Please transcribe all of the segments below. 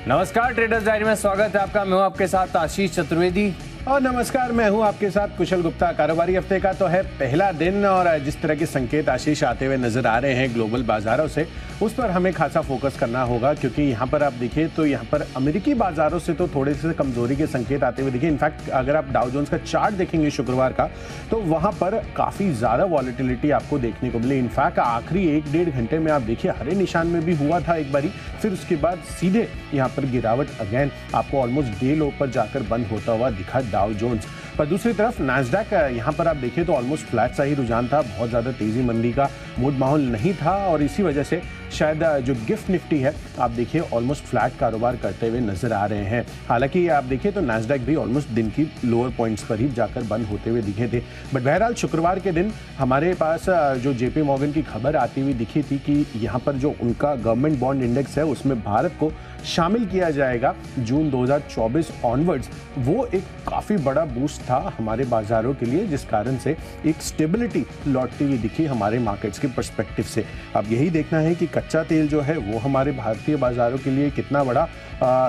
नमस्कार, traders diary में स्वागत है आपका। मैं हूं आपके साथ आशीष चतुर्वेदी। और नमस्कार, मैं हूं आपके साथ कुशल गुप्ता। कारोबारी हफ्ते का तो है पहला दिन और जिस तरह के संकेत आशीष आते हुए नजर आ रहे हैं ग्लोबल बाजारों से, उस पर हमें खासा फोकस करना होगा, क्योंकि यहाँ पर आप देखिए तो यहाँ पर अमेरिकी बाजारों से तो थोड़े से कमजोरी के संकेत आते हुए दिखे। इनफैक्ट अगर आप डाउ जोन्स का चार्ट देखेंगे शुक्रवार का, तो वहाँ पर काफ़ी ज़्यादा वॉलेटिलिटी आपको देखने को मिली। इनफैक्ट आखिरी 1-1.5 घंटे में आप देखिए हरे निशान में भी हुआ था एक बारी, फिर उसके बाद सीधे यहाँ पर गिरावट अगेन आपको ऑलमोस्ट डे लो पर जाकर बंद होता हुआ दिखा डाउ जोन्स। पर दूसरी तरफ नैस्डैक यहाँ पर आप देखिए तो ऑलमोस्ट फ्लैट सा ही रुझान था, बहुत ज़्यादा तेज़ी मंदी का मूड माहौल नहीं था, और इसी वजह से शायद जो गिफ्ट निफ्टी है आप देखिए ऑलमोस्ट फ्लैट कारोबार करते हुए नजर आ रहे हैं। हालांकि आप देखिए तो नैस्डैक भी ऑलमोस्ट दिन की लोअर पॉइंट्स पर ही जाकर बंद होते हुए दिखे थे। बट बहरहाल शुक्रवार के दिन हमारे पास जो जेपी मॉर्गन की खबर आती हुई दिखी थी कि यहाँ पर जो उनका गवर्नमेंट बॉन्ड इंडेक्स है उसमें भारत को शामिल किया जाएगा जून 2024 ऑनवर्ड्स, वो एक काफ़ी बड़ा बूस्ट था हमारे बाजारों के लिए, जिस कारण से एक स्टेबिलिटी लौटती हुई दिखी हमारे मार्केट्स के पर्सपेक्टिव से। अब यही देखना है कि कच्चा तेल जो है वो हमारे भारतीय बाजारों के लिए कितना बड़ा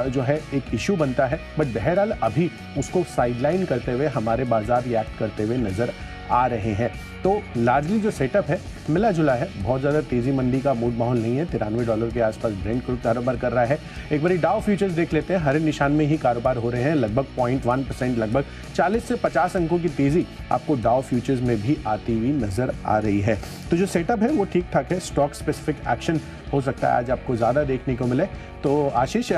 जो है एक इशू बनता है। बट बहरहाल अभी उसको साइडलाइन करते हुए हमारे बाजार रिएक्ट करते हुए नजर आ रहे हैं। तो लार्जली जो सेटअप है मिला जुला है, बहुत ज़्यादा तेज़ी मंदी का मूड माहौल नहीं है। $93 के आसपास ब्रेंट क्रूड कारोबार कर रहा है। एक बारी डाउ फ्यूचर्स देख लेते हैं, हरे निशान में ही कारोबार हो रहे हैं, लगभग 0.1%, लगभग 40 से 50 अंकों की तेज़ी आपको डाउ फ्यूचर्स में भी आती हुई नजर आ रही है। तो जो सेटअप है वो ठीक ठाक है। स्टॉक स्पेसिफिक एक्शन हो सकता है आज आपको ज़्यादा देखने को मिले। तो आशीष,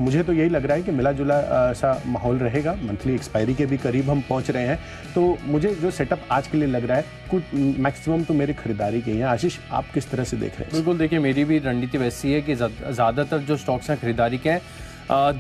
मुझे तो यही लग रहा है कि मिला जुला सा माहौल रहेगा। मंथली एक्सपायरी के भी करीब हम पहुंच रहे हैं, तो मुझे जो सेटअप आज के लिए लग रहा है कुछ मैक्सिमम तो मेरी खरीदारी की है। आशीष, आप किस तरह से देख रहे हैं? बिल्कुल, देखिए मेरी भी रणनीति वैसी है कि ज़्यादातर जो स्टॉक्स हैं खरीदारी के हैं।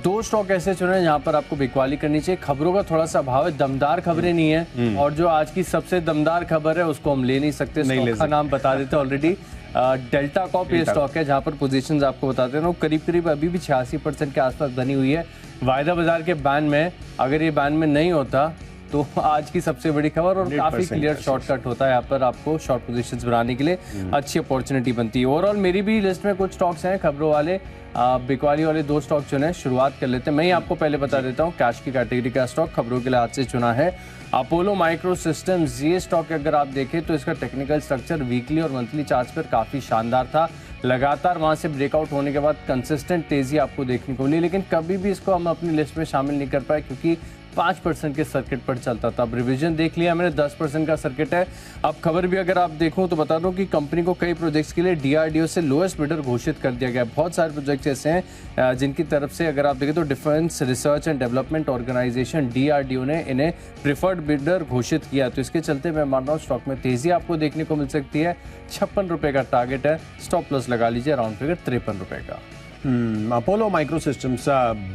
दो स्टॉक ऐसे चुने जहाँ पर आपको बिकवाली करनी चाहिए। खबरों का थोड़ा सा अभाव है, दमदार खबरें नहीं है, और जो आज की सबसे दमदार खबर है उसको हम ले नहीं सकते। स्टॉक का नाम बता देते ऑलरेडी, डेल्टा कॉप ये स्टॉक है, जहाँ पर पोजीशंस आपको बताते हैं करीब करीब अभी भी 86% के आसपास बनी हुई है। वायदा बाजार के बैन में, अगर ये बैन में नहीं होता तो आज की सबसे बड़ी खबर, और काफी क्लियर शॉर्टकट होता है यहाँ पर आपको शॉर्ट पोजीशंस बनाने के लिए अच्छी अपॉर्चुनिटी बनती है। ओवरऑल मेरी भी लिस्ट में कुछ स्टॉक्स हैं खबरों वाले, बिकवाली वाले दो स्टॉक चुने। शुरुआत कर लेते हैं, मैं ही आपको पहले बता देता हूँ कैश की कैटेगरी का स्टॉक खबरों के लिए आज से चुना है अपोलो माइक्रो सिस्टम्स। ये स्टॉक अगर आप देखें तो इसका टेक्निकल स्ट्रक्चर वीकली और मंथली चार्ट्स पर काफ़ी शानदार था। लगातार वहाँ से ब्रेकआउट होने के बाद कंसिस्टेंट तेज़ी आपको देखने को मिली, लेकिन कभी भी इसको हम अपनी लिस्ट में शामिल नहीं कर पाए क्योंकि 5% के सर्किट पर चलता था। अब रिवीजन देख लिया मैंने, 10% का सर्किट है। अब खबर भी अगर आप देखूं तो बता दूं कि कंपनी को कई प्रोजेक्ट्स के लिए DRDO से लोएस्ट बिडर घोषित कर दिया गया। बहुत सारे प्रोजेक्ट्स ऐसे हैं जिनकी तरफ से अगर आप देखें तो defence research and development organisation DRDO ने इन्हें प्रिफर्ड बिडर घोषित किया। तो इसके चलते मैं मान रहा हूँ स्टॉक में तेज़ी आपको देखने को मिल सकती है। 56 रुपये का टारगेट है, स्टॉप लॉस लगा लीजिए राउंड फिगर 53 रुपये का। अपोलो माइक्रो सिस्टम्स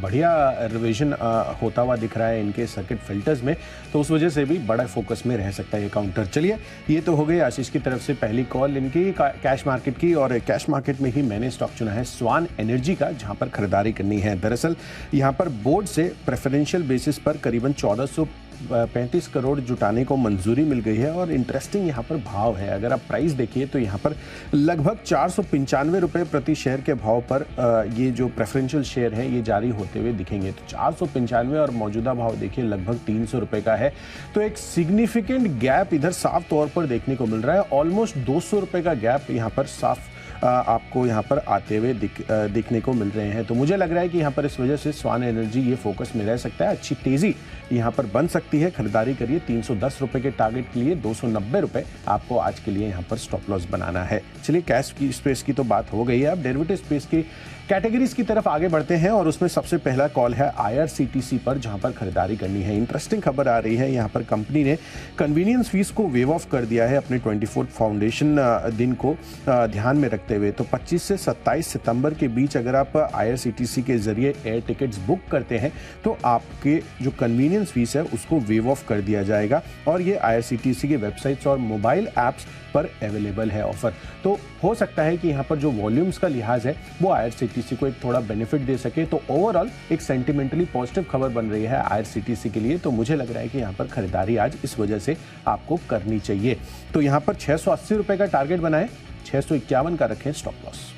बढ़िया रिवीजन होता हुआ दिख रहा है इनके सर्किट फिल्टर्स में, तो उस वजह से भी बड़ा फोकस में रह सकता है ये काउंटर। चलिए, ये तो हो गई आशीष की तरफ से पहली कॉल इनकी कैश मार्केट की, और कैश मार्केट में ही मैंने स्टॉक चुना है स्वान एनर्जी का, जहां पर खरीदारी करनी है। दरअसल यहाँ पर बोर्ड से प्रेफरेंशियल बेसिस पर करीबन 1435 करोड़ जुटाने को मंजूरी मिल गई है, और इंटरेस्टिंग यहाँ पर भाव है। अगर आप प्राइस देखिए तो यहाँ पर लगभग 495 रुपये प्रति शेयर के भाव पर ये जो प्रेफरेंशियल शेयर है ये जारी होते हुए दिखेंगे। तो 495 और मौजूदा भाव देखिए लगभग 300 रुपये का है। तो एक सिग्निफिकेंट गैप इधर साफ तौर पर देखने को मिल रहा है। ऑलमोस्ट 200 रुपये का गैप यहाँ पर साफ आपको यहाँ पर आते हुए दिखने को मिल रहे हैं। तो मुझे लग रहा है कि यहाँ पर इस वजह से स्वान एनर्जी ये फोकस में रह सकता है, अच्छी तेज़ी यहाँ पर बन सकती है। खरीदारी करिए। 310 रुपये के टारगेट के लिए 290 रुपये आपको आज के लिए यहाँ पर स्टॉप लॉस बनाना है। चलिए, कैश की स्पेस की तो बात हो गई है, अब डेरिवेटिव स्पेस की कैटेगरीज की तरफ आगे बढ़ते हैं, और उसमें सबसे पहला कॉल है IRCTC पर, जहां पर खरीदारी करनी है। इंटरेस्टिंग खबर आ रही है, यहां पर कंपनी ने कन्वीनियंस फीस को वेव ऑफ कर दिया है अपने 24th फाउंडेशन दिन को ध्यान में रखते हुए। तो 25 से 27 सितंबर के बीच अगर आप IRCTC के जरिए एयर टिकट्स बुक करते हैं तो आपके जो कन्वीनियंस फीस है उसको वेव ऑफ कर दिया जाएगा, और ये IRCTC के वेबसाइट्स और मोबाइल ऐप्स पर अवेलेबल है ऑफर। तो हो सकता है कि यहाँ पर जो वॉल्यूम्स का लिहाज है वो IRCTC को एक थोड़ा बेनिफिट दे सके। तो ओवरऑल एक सेंटिमेंटली पॉजिटिव खबर बन रही है IRCTC के लिए। तो मुझे लग रहा है कि यहाँ पर खरीदारी आज इस वजह से आपको करनी चाहिए। तो यहाँ पर 680 रुपये का टारगेट बनाएं, 651 का रखें स्टॉप लॉस।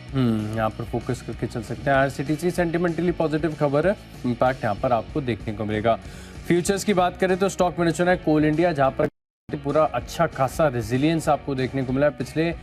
यहाँ पर फोकस करके चल सकते हैं। आईआरसीटीसी सेंटिमेंटली पॉजिटिव खबर है, इम्पैक्ट यहाँ पर आपको देखने को मिलेगा। फ्यूचर्स की बात करें तो स्टॉक मैंने चुना है कोल इंडिया, जहाँ पर पूरा अच्छा खासा रेजिलियंस आपको देखने को मिला है। पिछले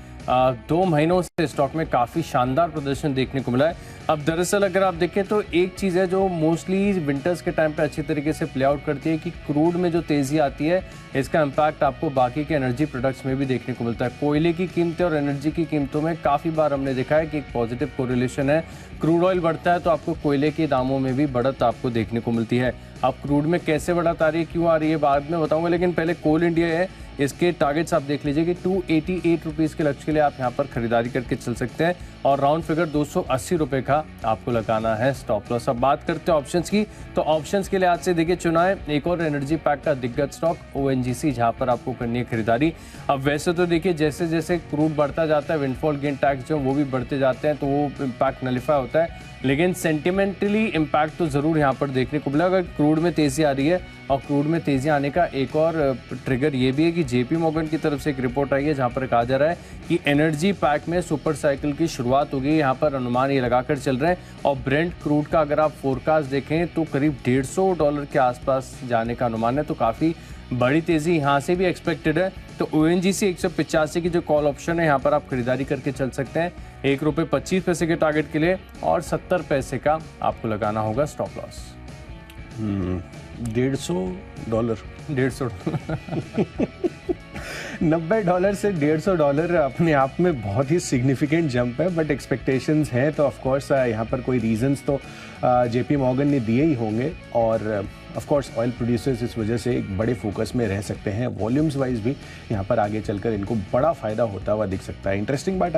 2 महीनों से स्टॉक में काफ़ी शानदार प्रदर्शन देखने को मिला है। अब दरअसल अगर आप देखें तो एक चीज़ है जो मोस्टली विंटर्स के टाइम पे अच्छी तरीके से प्ले आउट करती है कि क्रूड में जो तेज़ी आती है इसका इम्पैक्ट आपको बाकी के एनर्जी प्रोडक्ट्स में भी देखने को मिलता है। कोयले की कीमतें और एनर्जी की कीमतों में काफ़ी बार हमने देखा है कि एक पॉजिटिव कोरिलेशन है। क्रूड ऑयल बढ़ता है तो आपको कोयले के दामों में भी बढ़त आपको देखने को मिलती है। अब क्रूड में कैसे बढ़त आ रही है, क्यों आ रही है, बाद में बताऊंगा, लेकिन पहले कोल इंडिया है, इसके टारगेट्स आप देख लीजिए कि 288 रुपीज़ के लक्ष्य के लिए आप यहाँ पर खरीदारी करके चल सकते हैं और राउंड फिगर 280 रुपये का आपको लगाना है स्टॉप लॉस। अब बात करते हैं ऑप्शंस की, तो ऑप्शंस के लिए आज से देखिए चुना है एक और एनर्जी पैक का दिग्गज स्टॉक ONGC, जहाँ पर आपको करनी है खरीदारी। अब वैसे तो देखिए जैसे जैसे क्रूड बढ़ता जाता है विंडफॉल गेन टैक्स जो वो भी बढ़ते जाते हैं तो वो इम्पैक्ट नलिफाई होता है, लेकिन सेंटिमेंटली इम्पैक्ट तो ज़रूर यहाँ पर देखने को मिला। अगर क्रूड में तेज़ी आ रही है और क्रूड में तेज़ी आने का एक और ट्रिगर ये भी है कि JP मॉर्गन की तरफ से एक रिपोर्ट आई है जहाँ पर कहा जा रहा है कि एनर्जी पैक में सुपर साइकिल की शुरुआत हो गई। यहाँ पर अनुमान ये लगाकर चल रहे हैं और ब्रेंट क्रूड का अगर आप फोरकास्ट देखें तो करीब $150 के आसपास जाने का अनुमान है, तो काफ़ी बड़ी तेज़ी यहाँ से भी एक्सपेक्टेड है। तो ONGC 185 की जो कॉल ऑप्शन है यहाँ पर आप खरीदारी करके चल सकते हैं ₹1.25 के टारगेट के लिए और 70 पैसे का आपको लगाना होगा स्टॉप लॉस। $150 $90 से $150 अपने आप में बहुत ही सिग्निफिकेंट जंप है, बट एक्सपेक्टेशंस हैं तो ऑफ कोर्स यहाँ पर कोई रीजंस तो JP मॉर्गन ने दिए ही होंगे और ऑफ कोर्स ऑयल प्रोड्यूसर्स इस वजह से एक बड़े फोकस में रह सकते हैं। वॉल्यूम्स वाइज भी यहाँ पर आगे चलकर इनको बड़ा फायदा होता हुआ दिख सकता है। इंटरेस्टिंग बात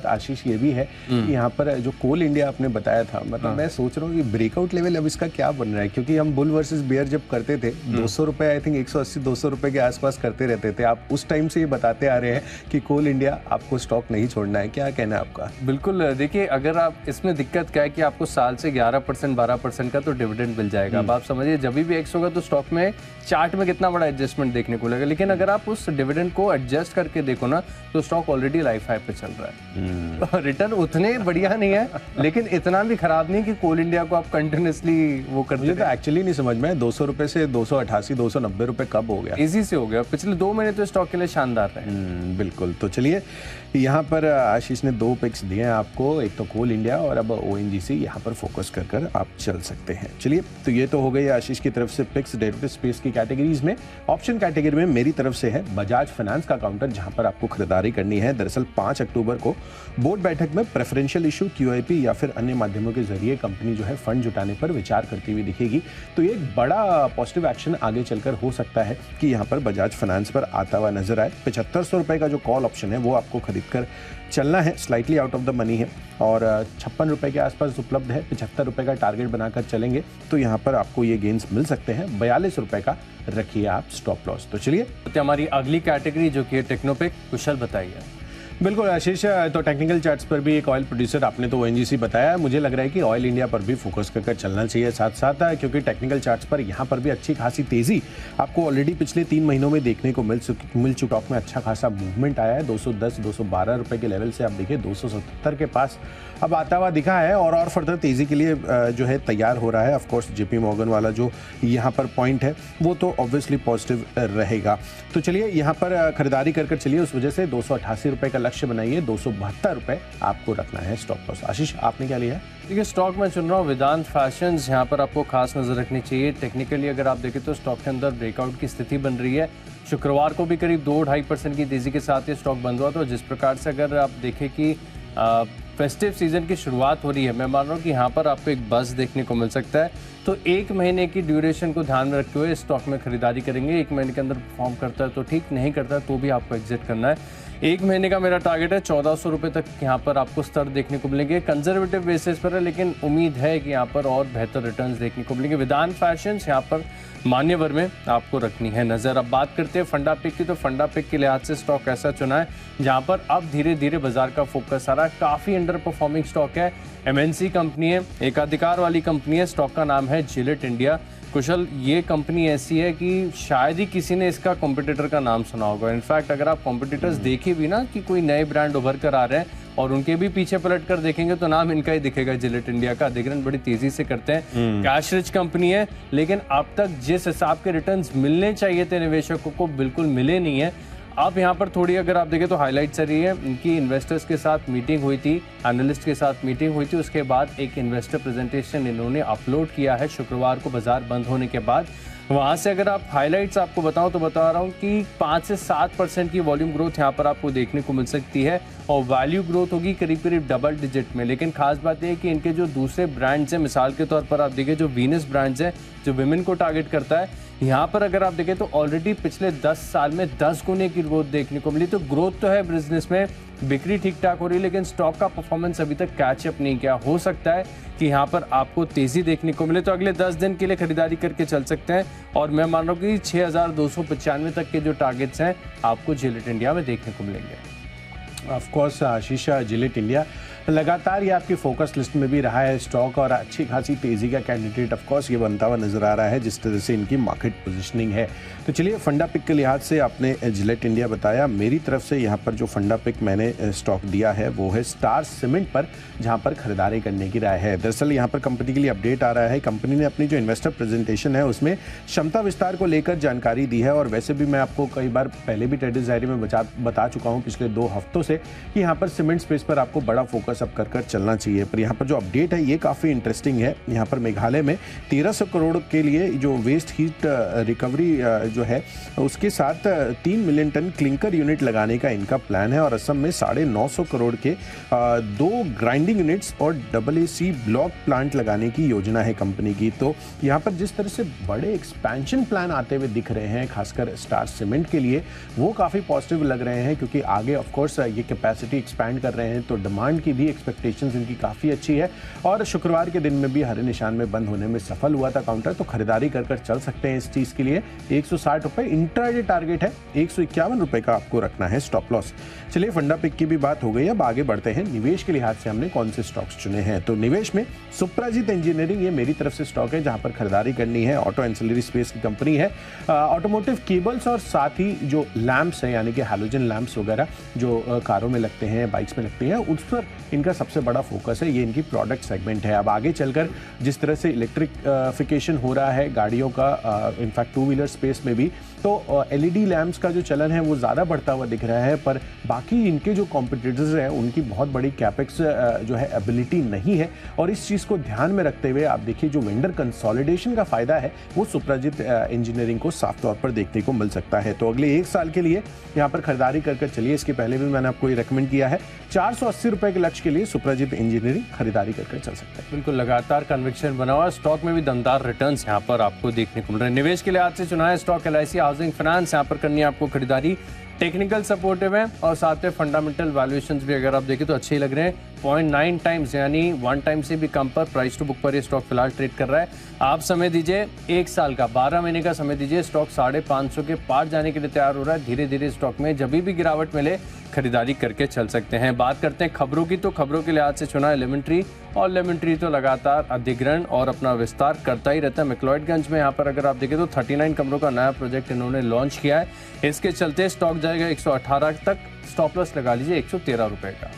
आशीष ये भी है कि यहाँ पर जो कोल इंडिया आपने बताया था, मतलब मैं सोच रहा हूँ कि ब्रेकआउट लेवल अब इसका क्या बन रहा है, क्योंकि हम बुल वर्सेस बेयर जब करते थे 200 रुपये, आई थिंक 180-200 रुपये के आसपास करते रहते थे। आप उस टाइम से ये बताते आ रहे हैं कि कोल इंडिया आपको स्टॉक नहीं छोड़ना है, क्या कहना है आपका? बिल्कुल, देखिए अगर आप इसमें दिक्कत क्या है कि आपको साल से 11% 12% का तो डिविडेंड मिल जाएगा। अब आप समझिए जब भी एक्स होगा तो स्टॉक में चार्ट में कितना बड़ा एडजस्टमेंट देखने को लगेगा, लेकिन अगर आप उस डिविडेंड को एडजस्ट करके देखो ना तो स्टॉक ऑलरेडी लाइफ हाई पे चल रहा है। रिटर्न उतने बढ़िया नहीं है लेकिन इतना भी खराब नहीं कि कोल इंडिया को आप कंटिन्यूसली वो करते। मुझे तो एक्चुअली नहीं समझ में 200 रुपये से 288-290 रुपये कब हो गया? इजी से हो गया। पिछले 2 महीने तो स्टॉक के लिए शानदार रहे। बिल्कुल। तो चलिए यहाँ पर आशीष ने 2 पिक्स दिए हैं आपको, एक तो कोल इंडिया और अब ONGC, यहाँ पर फोकस कर आप चल सकते हैं। चलिए तो ये तो हो गई आशीष की तरफ से पिक्स डेरिवेटिव स्पेस की कैटेगरीज में। ऑप्शन कैटेगरी में मेरी तरफ से है बजाज फाइनेंस का काउंटर, जहाँ पर आपको खरीदारी करनी है। दरअसल 5 अक्टूबर को बोर्ड बैठक में प्रेफरेंशियल इशू, QIP या फिर अन्य माध्यमों के जरिए कंपनी जो है फंड जुटाने पर विचार करती हुई दिखेगी। तो ये एक बड़ा पॉजिटिव एक्शन आगे चलकर हो सकता है कि यहाँ पर बजाज फाइनेंस पर आता हुआ नजर आए। 7500 रुपये का जो कॉल ऑप्शन है वो आपको खरीद कर चलना है। Slightly out of the money है और 56 रुपये के आसपास उपलब्ध है। 75 रुपये का टारगेट बनाकर चलेंगे तो यहाँ पर आपको ये गेंस मिल सकते हैं। 42 रुपये का रखिए आप स्टॉप लॉस। तो चलिए हमारी अगली कैटेगरी जो कि है टेक्नोपिक, कुशल बताइए। बिल्कुल आशीष, तो टेक्निकल चार्ट्स पर भी एक ऑयल प्रोड्यूसर, आपने तो ONGC बताया, मुझे लग रहा है कि ऑयल इंडिया पर भी फोकस कर चलना चाहिए साथ साथ, क्योंकि टेक्निकल चार्ट्स पर यहाँ पर भी अच्छी खासी तेजी आपको ऑलरेडी पिछले 3 महीनों में देखने को मिल चुकी। स्टॉक में अच्छा खासा मूवमेंट आया है। 210-212 रुपये के लेवल से आप देखिए 270 के पास अब आता हुआ दिखा है और फर्दर तेजी के लिए जो है तैयार हो रहा है। ऑफ कोर्स JP मॉर्गन वाला जो यहाँ पर पॉइंट है वो तो ऑब्वियसली पॉजिटिव रहेगा। तो चलिए यहाँ पर खरीदारी कर चलिए, उस वजह से 288 रुपये का लक्ष्य बनाइए। 272 रुपये आपको रखना है स्टॉप लॉस। आशीष, आपने क्या लिया है? देखिए स्टॉक में चुन रहा हूँ वेदांत फैशंस, यहाँ पर आपको खास नजर रखनी चाहिए। टेक्निकली अगर आप देखें तो स्टॉक के अंदर ब्रेकआउट की स्थिति बन रही है। शुक्रवार को भी करीब 2-2.5% की तेजी के साथ ये स्टॉक बंद हुआ। तो जिस प्रकार से अगर आप देखें कि फेस्टिव सीजन की शुरुआत हो रही है, मैं मान रहा हूँ कि यहाँ पर आपको एक बस देखने को मिल सकता है। तो 1 महीने की ड्यूरेशन को ध्यान में रखते हुए स्टॉक में खरीदारी करेंगे। 1 महीने के अंदर परफॉर्म करता है तो ठीक, नहीं करता है तो भी आपको एग्जिट करना है। 1 महीने का मेरा टारगेट है 1400 रुपये तक यहाँ पर आपको स्तर देखने को मिलेंगे। कंजर्वेटिव बेसिस पर है लेकिन उम्मीद है कि यहाँ पर और बेहतर रिटर्न्स देखने को मिलेंगे। वेदांत फैशंस यहाँ पर मान्यवर में आपको रखनी है नज़र। अब बात करते हैं फंडा पिक की, तो फंडा पिक के लिहाज से स्टॉक ऐसा चुना है जहाँ पर अब धीरे धीरे बाजार का फोकस आ रहा है। काफ़ी अंडर परफॉर्मिंग स्टॉक है, MNC कंपनी है, एकाधिकार वाली कंपनी है। स्टॉक का नाम है जिलेट इंडिया। कुशल, ये कंपनी ऐसी है कि शायद ही किसी ने इसका कॉम्पिटिटर का नाम सुना होगा। इनफैक्ट अगर आप कॉम्पिटिटर्स देखे भी ना कि कोई नए ब्रांड उभर कर आ रहे हैं और उनके भी पीछे पलट कर देखेंगे तो नाम इनका ही दिखेगा, जिलेट इंडिया का। अधिग्रहण बड़ी तेजी से करते हैं, कैश रिच कंपनी है, लेकिन अब तक जिस हिसाब के रिटर्न्स मिलने चाहिए थे निवेशकों को बिल्कुल मिले नहीं है। अब यहाँ पर थोड़ी अगर आप देखें तो हाईलाइट्स रही है, इनकी इन्वेस्टर्स के साथ मीटिंग हुई थी, एनालिस्ट के साथ मीटिंग हुई थी, उसके बाद एक इन्वेस्टर प्रेजेंटेशन इन्होंने अपलोड किया है शुक्रवार को बाजार बंद होने के बाद। वहाँ से अगर आप हाईलाइट्स आपको बताऊं तो बता रहा हूँ कि 5 से 7% की वॉल्यूम ग्रोथ यहाँ पर आपको देखने को मिल सकती है और वैल्यू ग्रोथ होगी करीब करीब डबल डिजिट में। लेकिन खास बात यह है कि इनके जो दूसरे ब्रांड्स हैं, मिसाल के तौर पर आप देखें जो वीनस ब्रांड्स है जो विमेन को टारगेट करता है, यहाँ पर अगर आप देखें तो ऑलरेडी पिछले 10 साल में 10 गुने की ग्रोथ देखने को मिली। तो ग्रोथ तो है बिजनेस में, बिक्री ठीक ठाक हो रही है, लेकिन स्टॉक का परफॉर्मेंस अभी तक कैचअप नहीं किया। हो सकता है कि यहाँ पर आपको तेजी देखने को मिले, तो अगले 10 दिन के लिए खरीदारी करके चल सकते हैं। और मैं मान रहा हूँ कि 6295 तक के जो टारगेट्स हैं आपको जिलेट इंडिया में देखने को मिलेंगे। Of course Ashish, Gillette India लगातार ये आपकी फोकस लिस्ट में भी रहा है स्टॉक और अच्छी खासी तेजी का कैंडिडेट ऑफ कोर्स ये बनता हुआ नजर आ रहा है जिस तरह से इनकी मार्केट पोजीशनिंग है। तो चलिए, फंडा पिक के लिहाज से आपने जिलेट इंडिया बताया, मेरी तरफ से यहाँ पर जो फंडा पिक मैंने स्टॉक दिया है वो है स्टार सीमेंट पर, जहाँ पर खरीदारी करने की राय है। दरअसल यहाँ पर कंपनी के लिए अपडेट आ रहा है, कंपनी ने अपनी जो इन्वेस्टर प्रेजेंटेशन है उसमें क्षमता विस्तार को लेकर जानकारी दी है। और वैसे भी मैं आपको कई बार पहले भी ट्रेडर्स डायरी में बता चुका हूँ पिछले 2 हफ्तों से कि यहाँ पर सीमेंट स्पेस पर आपको बड़ा फोकस अब कर चलना चाहिए। पर यहाँ पर जो अपडेट है ये काफ़ी इंटरेस्टिंग है। यहाँ पर मेघालय में 1300 करोड़ के लिए जो वेस्ट हीट रिकवरी जो है उसके साथ 3 मिलियन टन क्लिंकर यूनिट लगाने का इनका प्लान है। और असम में 950 करोड़ के 2 ग्राइंडिंग यूनिट्स और AAC ब्लॉक प्लांट लगाने की योजना है कंपनी की। तो यहाँ पर जिस तरह से बड़े एक्सपेंशन प्लान आते हुए दिख रहे हैं खासकर स्टार सीमेंट के लिए, वो काफ़ी पॉजिटिव लग रहे हैं, क्योंकि आगे ऑफकोर्स ये कैपेसिटी एक्सपैंड कर रहे हैं तो डिमांड की भी एक्सपेक्टेशंस इनकी काफ़ी अच्छी है। और शुक्रवार के दिन में भी हरे निशान में बंद होने में सफल हुआ था काउंटर, तो खरीदारी कर चल सकते हैं इस चीज़ के लिए। 160 रुपये इंट्राडे टारगेट है, 151 रुपये का आपको रखना है स्टॉप लॉस। चलिए, फंडा पिक की भी बात हो गई, अब आगे बढ़ते हैं। निवेश के लिहाज से हमने कौन से स्टॉक्स चुने हैं, तो निवेश में सुप्राजीत इंजीनियरिंग ये मेरी तरफ से स्टॉक है जहां पर खरीदारी करनी है। ऑटो एंसिलरी स्पेस की कंपनी है, ऑटोमोटिव केबल्स और साथ ही जो लैंप्स हैं यानी कि हैलोजन लैंप्स वगैरह जो कारों में लगते हैं, बाइक्स में लगते हैं, उस पर इनका सबसे बड़ा फोकस है। ये इनकी प्रोडक्ट सेगमेंट है। अब आगे चलकर जिस तरह से इलेक्ट्रिफिकेशन हो रहा है गाड़ियों का, इनफैक्ट 2 व्हीलर स्पेस में भी, तो एलईडी लैंप्स का जो चलन है वो ज़्यादा बढ़ता हुआ दिख रहा है। पर बाकी इनके जो कॉम्पिटिटर्स हैं उनकी बहुत बड़ी कैपेक्स जो है एबिलिटी नहीं है। और इस चीज़ को ध्यान में रखते हुए आप देखिए जो वेंडर कंसोलिडेशन का फायदा है वो सुप्राजीत इंजीनियरिंग को साफ तौर पर देखने को मिल सकता है। तो अगले 1 साल के लिए यहाँ पर खरीदारी कर चलिए। इसके पहले भी मैंने आपको ये रेकमेंड किया है, 480 रुपये के लक्ष्य के लिए सुप्राजीत इंजीनियरिंग खरीदारी कर चल सकता है। बिल्कुल लगातार कन्विक्शन बना हुआ, स्टॉक में भी दमदार रिटर्न्स यहाँ पर आपको देखने को मिल रहे हैं। निवेश के लिए आज से चुना है स्टॉक LIC हाउसिंग फाइनेंस, यहाँ पर करनी है आपको खरीदारी। टेक्निकल सपोर्टिव है और साथ में फंडामेंटल वैल्यूएशंस भी अगर आप देखें तो अच्छे ही लग रहे हैं। 0.9 टाइम्स यानी 1 टाइम से भी कम पर प्राइस टू बुक पर ये स्टॉक फिलहाल ट्रेड कर रहा है। आप समय दीजिए 1 साल का, 12 महीने का समय दीजिए। स्टॉक 550 के पार जाने के लिए तैयार हो रहा है। धीरे धीरे स्टॉक में जब भी गिरावट मिले खरीदारी करके चल सकते हैं। बात करते हैं खबरों की, तो खबरों के लिहाज से चुना है लेमन ट्री, और लेमन ट्री तो लगातार अधिग्रहण और अपना विस्तार करता ही रहता है। मैक्लॉयडगंज में यहाँ पर अगर आप देखें तो 39 कमरों का नया प्रोजेक्ट इन्होंने लॉन्च किया है। इसके चलते स्टॉक जाएगा 118 तक, स्टॉप लॉस लगा लीजिए 113 रुपये का।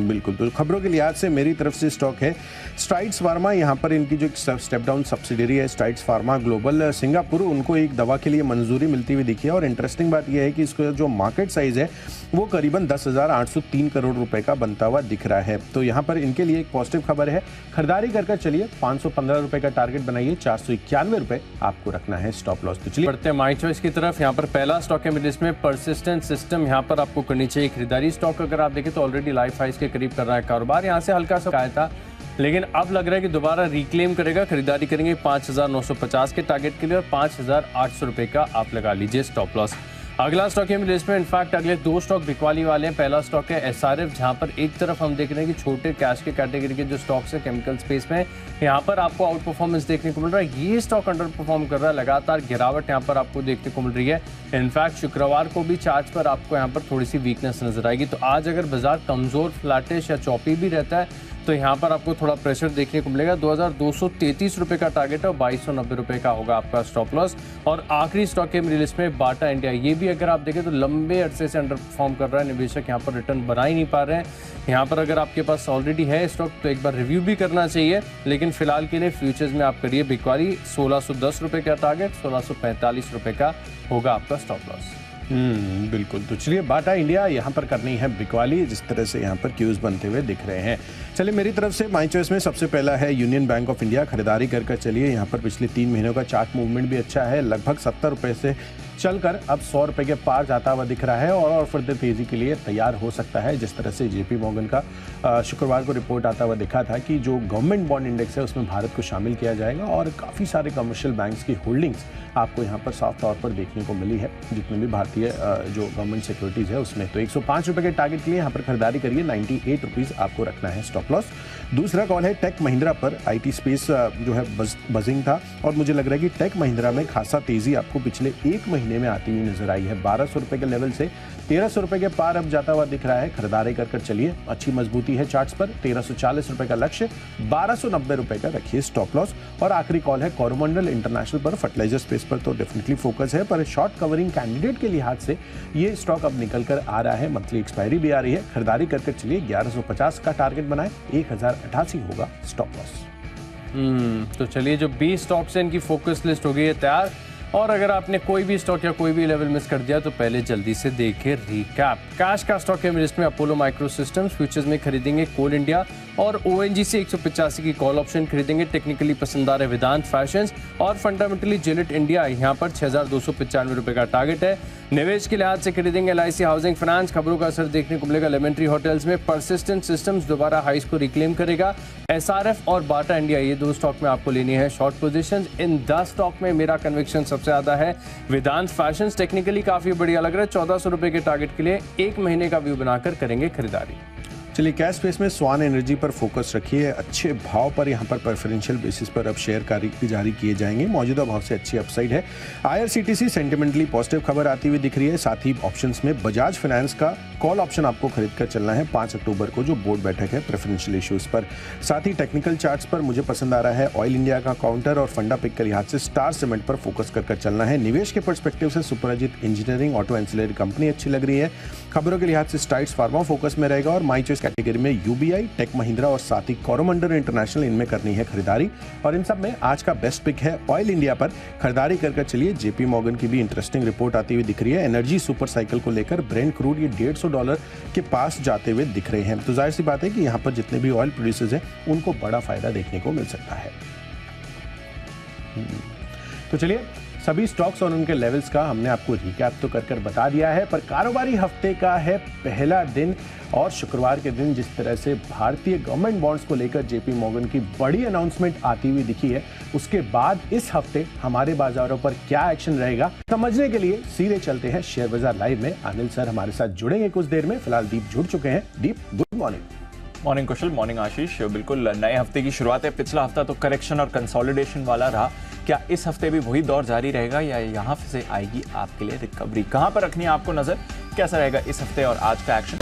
बिल्कुल। तो खबरों के लिहाज से मेरी तरफ से स्टॉक है स्ट्राइड्स फार्मा। यहाँ पर इनकी जो स्टेप डाउन सब्सिडरी है स्ट्राइड्स फार्मा ग्लोबल सिंगापुर, उनको एक दवा के लिए मंजूरी मिलती हुई दिखी है। और इंटरेस्टिंग बात यह है कि इसका जो मार्केट साइज है वो करीबन 10,803 करोड़ रुपए का बनता हुआ दिख रहा है। तो यहाँ पर इनके लिए एक पॉजिटिव खबर है, खरीदारी कर चलिए। 515 रुपए का टारगेट बनाइए, 491 रुपए आपको रखना है स्टॉप लॉस। तो चलिए बढ़ते हैं माई चॉइस की तरफ। यहाँ पर पहला स्टॉक है मेरे लिस्ट में परसिस्टेंट सिस्टम, यहाँ पर आपको करनी चाहिए खरीदारी। स्टॉक अगर आप देखें तो ऑलरेडी लाइफ हाइस के करीब कर रहा है कारोबार, यहाँ से हल्का सा आया था लेकिन अब लग रहा है कि दोबारा रिक्लेम करेगा। खरीदारी करेंगे 5,950 के टारगेट के लिए और 5,800 रुपए का आप लगा लीजिए स्टॉप लॉस। अगला स्टॉक है मेरे लिस्ट में, इनफैक्ट अगले 2 स्टॉक बिकवाली वाले हैं। पहला स्टॉक है SRF, जहां पर एक तरफ हम देख रहे हैं कि छोटे कैश के कैटेगरी के जो स्टॉक्स है केमिकल स्पेस में, यहाँ पर आपको आउट परफॉर्मेंस देखने को मिल रहा है। ये स्टॉक अंडर परफॉर्म कर रहा है, लगातार गिरावट यहाँ पर आपको देखने को मिल रही है। इनफैक्ट शुक्रवार को भी चार्ट पर आपको यहाँ पर थोड़ी सी वीकनेस नजर आएगी। तो आज अगर बाजार कमजोर, फ्लैटिश या चौपी भी रहता है तो यहाँ पर आपको थोड़ा प्रेशर देखने को मिलेगा। 2233 रुपए का टारगेट है और 2290 रुपए का होगा आपका स्टॉप लॉस। और आखिरी स्टॉक के मेरी लिस्ट में बाटा इंडिया, ये भी अगर आप देखें तो लंबे अरसे से अंडर परफॉर्म कर रहा है। निवेशक यहाँ पर रिटर्न बना ही नहीं पा रहे हैं। यहाँ पर अगर आपके पास ऑलरेडी है स्टॉक तो एक बार रिव्यू भी करना चाहिए, लेकिन फिलहाल के लिए फ्यूचर्स में आप करिए बिकवाली। 1610 रुपए का टारगेट, 1645 रुपए का होगा आपका स्टॉप लॉस। बिल्कुल। तो चलिए बाटा इंडिया यहाँ पर करनी है बिकवाली, जिस तरह से यहाँ पर क्यूज बनते हुए दिख रहे हैं। चलिए मेरी तरफ से माई चॉइस में सबसे पहला है यूनियन बैंक ऑफ इंडिया। खरीदारी कर चलिए, यहाँ पर पिछले 3 महीनों का चार्ट मूवमेंट भी अच्छा है। लगभग 70 रुपए से चलकर अब 100 रुपए के पार जाता हुआ दिख रहा है और फर्दर तेजी के लिए तैयार हो सकता है। जिस तरह से जेपी मॉर्गन का शुक्रवार को रिपोर्ट आता हुआ दिखा था कि जो गवर्नमेंट बॉन्ड इंडेक्स है उसमें भारत को शामिल किया जाएगा और काफ़ी सारे कमर्शियल बैंक्स की होल्डिंग्स आपको यहाँ पर साफ तौर पर देखने को मिली है, जितने भी भारतीय जो गवर्नमेंट सिक्योरिटीज़ है उसमें। तो 105 रुपए के टारगेट के लिए यहाँ पर खरीदारी करिए। 98 रुपीज़ आपको रखना है स्टॉप लॉस। दूसरा कॉल है टेक महिंद्रा पर। आईटी स्पेस जो है बजिंग था और मुझे लग रहा है कि टेक महिंद्रा में खासा तेजी आपको पिछले 1 महीने में आती हुई नजर आई है। 1200 रुपए के लेवल से 1300 रुपए के पार अब जाता हुआ दिख रहा है। खरीदारी कर चलिए, अच्छी मजबूती है चार्ट्स पर। 1340 रुपए का लक्ष्य, 1290 रुपए का रखिए स्टॉप लॉस। और आखिरी कॉल है कोरोमंडल इंटरनेशनल पर। फर्टिलाइजर स्पेस पर तो डेफिनेटली फोकस है, पर शॉर्ट कवरिंग कैंडिडेट के लिहाज से ये स्टॉक अब निकल कर आ रहा है। मंथली एक्सपायरी भी आ रही है। खरीदारी कर चलिए। 1150 का टारगेट बनाए, 1088 होगा स्टॉप लॉस। तो चलिए, जो 20 स्टॉक्स हैं इनकी फोकस लिस्ट हो गई है तैयार। और अगर आपने कोई भी स्टॉक या कोई भी लेवल मिस कर दिया तो पहले जल्दी से देखिए रिकैप। कैश का स्टॉक है लिस्ट में अपोलो माइक्रो सिस्टम्स। फ्यूचर्स में खरीदेंगे कोल इंडिया और ओएनजीसी 185 की कॉल ऑप्शन खरीदेंगे। टेक्निकली पसंद आ रहे वेदांत फैशंस और फंडामेंटली जिलेट इंडिया। यहाँ पर 6295 रुपए का टारगेट है। निवेश के लिहाज से खरीदेंगे LIC हाउसिंग फाइनेंस। खबरों का असर देखने को मिलेगा लेमेंट्री होटल्स में। परसिस्टेंट सिस्टम्स दोबारा हाइस को रिक्लेम करेगा। SRF और बाटा इंडिया, ये 2 स्टॉक में आपको लेनी है शॉर्ट पोजीशंस। इन 10 स्टॉक में मेरा कन्विक्शन सबसे ज्यादा है वेदांत फैशंस। टेक्निकली काफी बढ़िया लग रहा है। 1400 रुपए के टारगेट के लिए 1 महीने का व्यू बनाकर करेंगे खरीदारी। चलिए कैश स्पेस में स्वान एनर्जी पर फोकस रखिए। अच्छे भाव पर यहाँ पर प्रेफरेंशियल बेसिस पर अब शेयर जारी किए जाएंगे। मौजूदा भाव से अच्छी अपसाइड है। IRCTC सेंटिमेंटली पॉजिटिव खबर आती हुई दिख रही है। साथ ही ऑप्शंस में बजाज फाइनेंस का कॉल ऑप्शन आपको खरीद कर चलना है 5 अक्टूबर को, जो बोर्ड बैठक है प्रेफरेंशियल इश्यूज पर। साथ ही टेक्निकल चार्ट्स पर मुझे पसंद आ रहा है ऑयल इंडिया का काउंटर और फंडा पिक के लिहाज से स्टार सीमेंट पर फोकस कर चलना है। निवेश के पर्सपेक्टिव से सुपरजीत इंजीनियरिंग ऑटो एंसिलरी कंपनी अच्छी लग रही है। खबरों के लिहाज से स्ट्राइड्स फार्मा फोकस में रहेगा और माई चॉइस कैटेगरी में UBI, टेक महिंद्रा और साथ ही कोरोमंडल इंटरनेशनल, इनमें करनी है खरीदारी। और इन सब में आज का बेस्ट पिक है ऑयल इंडिया पर। खरीदारी कर चलिए। जेपी मॉर्गन की भी इंटरेस्टिंग रिपोर्ट आती हुई दिख रही है। एनर्जी सुपर साइकिल को लेकर ब्रेंट क्रूड ये $150 के पास जाते हुए दिख रहे हैं। तो जाहिर सी बात है कि यहाँ पर जितने भी ऑयल प्रोड्यूसर्स हैं उनको बड़ा फायदा देखने को मिल सकता है। तो चलिए, सभी स्टॉक्स और उनके लेवल्स का हमने आपको रिकैप तो कर बता दिया है, पर कारोबारी हफ्ते का है पहला दिन और शुक्रवार के दिन जिस तरह से भारतीय गवर्नमेंट बॉन्ड्स को लेकर जेपी मॉर्गन की बड़ी अनाउंसमेंट आती हुई दिखी है, उसके बाद इस हफ्ते हमारे बाजारों पर क्या एक्शन रहेगा समझने के लिए सीधे चलते हैं शेयर बाजार लाइव में। अनिल सर हमारे साथ जुड़ेंगे कुछ देर में। फिलहाल दीप जुड़ चुके हैं। दीप, गुड मॉर्निंग। मॉर्निंग कुशल, मॉर्निंग आशीष। बिल्कुल नए हफ्ते की शुरुआत है। पिछला हफ्ता तो करेक्शन और कंसोलिडेशन वाला रहा। क्या इस हफ्ते भी वही दौर जारी रहेगा या यहाँ से आएगी आपके लिए रिकवरी? कहाँ पर रखनी है आपको नजर? कैसा रहेगा इस हफ्ते और आज का एक्शन?